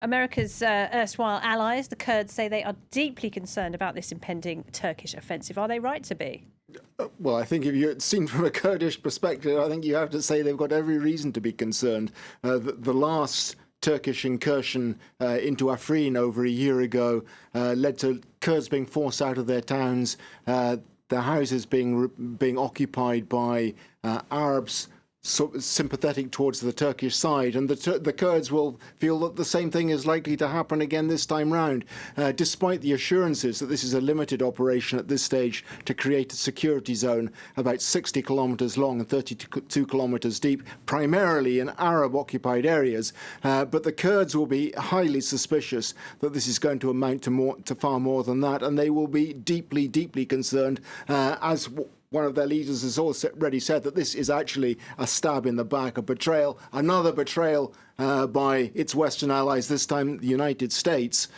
America's erstwhile allies, the Kurds, say they are deeply concerned about this impending Turkish offensive. Are they right to be? Well, I think if you're seen from a Kurdish perspective, I think you have to say they've got every reason to be concerned. The last Turkish incursion into Afrin over a year ago led to Kurds being forced out of their towns, their houses being occupied by Arabs sympathetic towards the Turkish side, and the Kurds will feel that the same thing is likely to happen again this time round, despite the assurances that this is a limited operation at this stage to create a security zone about 60 kilometres long and 32 kilometres deep, primarily in Arab-occupied areas. But the Kurds will be highly suspicious that this is going to amount to far more than that, and they will be deeply, deeply concerned, as one of their leaders has already said that this is actually a stab in the back, a betrayal, another betrayal by its Western allies, this time the United States,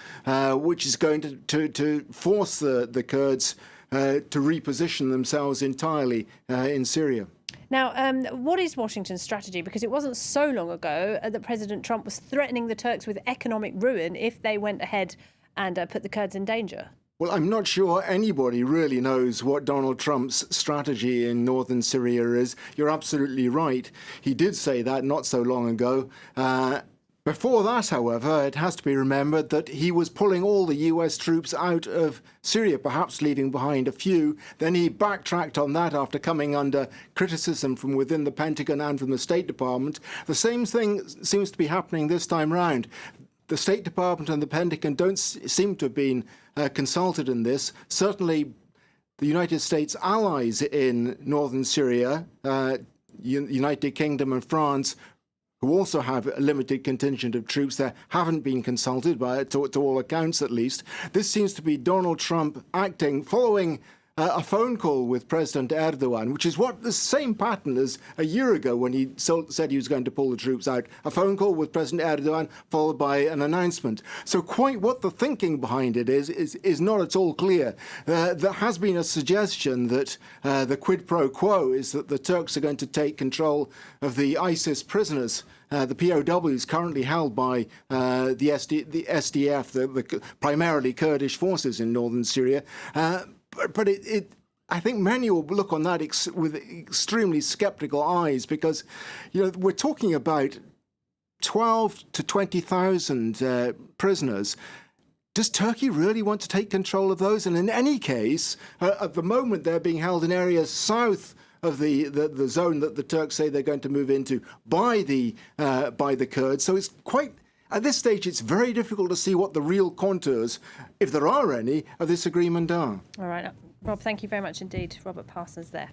which is going to force the Kurds to reposition themselves entirely in Syria. Now, what is Washington's strategy? Because it wasn't so long ago that President Trump was threatening the Turks with economic ruin if they went ahead and put the Kurds in danger. Well, I'm not sure anybody really knows what Donald Trump's strategy in northern Syria is. You're absolutely right. He did say that not so long ago. Before that, however, it has to be remembered that he was pulling all the US troops out of Syria, perhaps leaving behind a few. Then he backtracked on that after coming under criticism from within the Pentagon and from the State Department. The same thing seems to be happening this time round. The State Department and the Pentagon don't seem to have been consulted in this. Certainly, the United States allies in northern Syria, United Kingdom and France, who also have a limited contingent of troops there, haven't been consulted, to all accounts at least. This seems to be Donald Trump acting following a phone call with President Erdogan, which is what the same pattern as a year ago when he said he was going to pull the troops out. A phone call with President Erdogan followed by an announcement. So quite what the thinking behind it is not at all clear. There has been a suggestion that the quid pro quo is that the Turks are going to take control of the ISIS prisoners, the POWs currently held by the SDF, the primarily Kurdish forces in northern Syria. But I think many will look on that with extremely sceptical eyes, because we're talking about 12 to 20,000 prisoners. Does Turkey really want to take control of those? And in any case, at the moment they're being held in areas south of the zone that the Turks say they're going to move into by the Kurds. So it's quite. At this stage, it's very difficult to see what the real contours, if there are any, of this agreement are. All right. Rob, thank you very much indeed. Robert Parsons there.